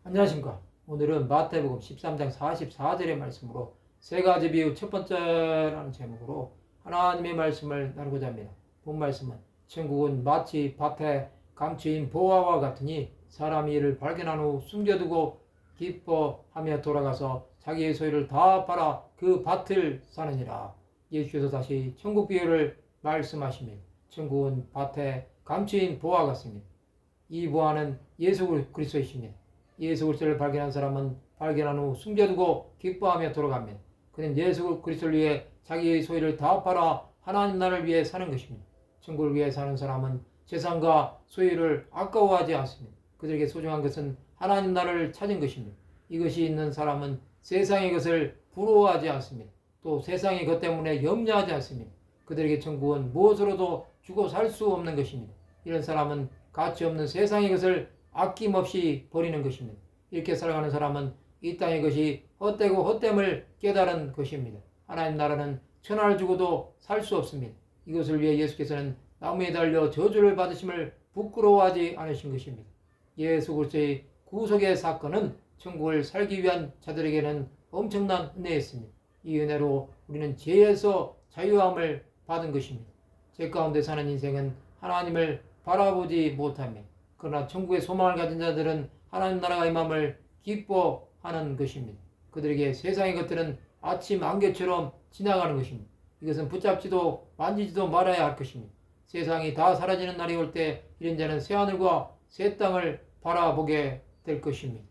안녕하십니까. 오늘은 마태복음 13장 44절의 말씀으로 세 가지 비유 첫 번째라는 제목으로 하나님의 말씀을 나누고자 합니다. 본 말씀은 천국은 마치 밭에 감추인 보화와 같으니 사람이 이를 발견한 후 숨겨두고 기뻐하며 돌아가서 자기의 소유를 다 팔아 그 밭을 사느니라. 예수께서 다시 천국 비유를 말씀하십니다. 천국은 밭에 감추인 보화 같습니다. 이 보화는 예수 그리스도이십니다. 예수 그리스도를 발견한 사람은 발견한 후 숨겨두고 기뻐하며 돌아갑니다. 그는 예수 그리스도를 위해 자기의 소유를 다 팔아 하나님 나라를 위해 사는 것입니다. 천국을 위해 사는 사람은 재산과 소유를 아까워하지 않습니다. 그들에게 소중한 것은 하나님 나라를 찾은 것입니다. 이것이 있는 사람은 세상의 것을 부러워하지 않습니다. 또 세상의 것 때문에 염려하지 않습니다. 그들에게 천국은 무엇으로도 주고 살 수 없는 것입니다. 이런 사람은 가치 없는 세상의 것을 아낌없이 버리는 것입니다. 이렇게 살아가는 사람은 이 땅의 것이 헛되고 헛됨을 깨달은 것입니다. 하나님 나라는 천하를 주고도 살 수 없습니다. 이것을 위해 예수께서는 나무에 달려 저주를 받으심을 부끄러워하지 않으신 것입니다. 예수 그리스도의 구속의 사건은 천국을 살기 위한 자들에게는 엄청난 은혜였습니다. 이 은혜로 우리는 죄에서 자유함을 받은 것입니다. 죄 가운데 사는 인생은 하나님을 바라보지 못합니다. 그러나 천국의 소망을 가진 자들은 하나님 나라가 임함을 기뻐하는 것입니다. 그들에게 세상의 것들은 아침 안개처럼 지나가는 것입니다. 이것은 붙잡지도 만지지도 말아야 할 것입니다. 세상이 다 사라지는 날이 올 때 이런 자는 새하늘과 새 땅을 바라보게 될 것입니다.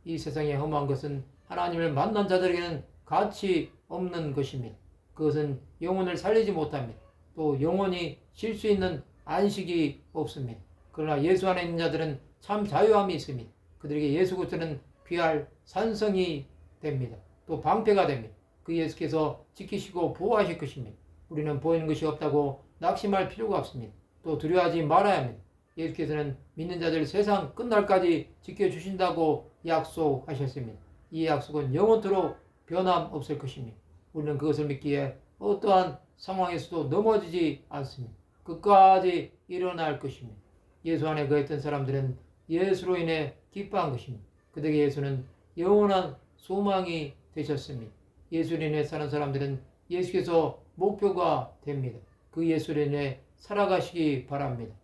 이 세상에 험한 것은 하나님을 만난 자들에게는 가치 없는 것입니다. 그것은 영혼을 살리지 못합니다. 또 영혼이 쉴 수 있는 안식이 없습니다. 그러나 예수 안에 있는 자들은 참 자유함이 있습니다. 그들에게 예수 그리스도는 귀할 산성이 됩니다. 또 방패가 됩니다. 그 예수께서 지키시고 보호하실 것입니다. 우리는 보이는 것이 없다고 낙심할 필요가 없습니다. 또 두려워하지 말아야 합니다. 예수께서는 믿는 자들 세상 끝날까지 지켜주신다고 약속하셨습니다. 이 약속은 영원토록 변함없을 것입니다. 우리는 그것을 믿기에 어떠한 상황에서도 넘어지지 않습니다. 끝까지 일어날 것입니다. 예수 안에 거했던 사람들은 예수로 인해 기뻐한 것입니다. 그들에게 예수는 영원한 소망이 되셨습니다. 예수로 인해 사는 사람들은 예수께서 목표가 됩니다. 그 예수로 인해 살아가시기 바랍니다.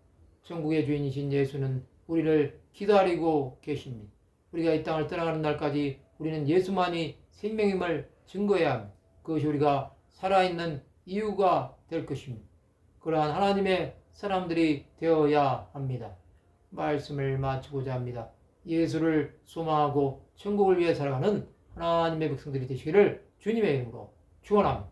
천국의 주인이신 예수는 우리를 기다리고 계십니다. 우리가 이 땅을 떠나가는 날까지 우리는 예수만이 생명임을 증거해야 합니다. 그것이 우리가 살아있는 이유가 될 것입니다. 그러한 하나님의 사람들이 되어야 합니다. 말씀을 마치고자 합니다. 예수를 소망하고 천국을 위해 살아가는 하나님의 백성들이 되시기를 주님의 이름으로 축원합니다.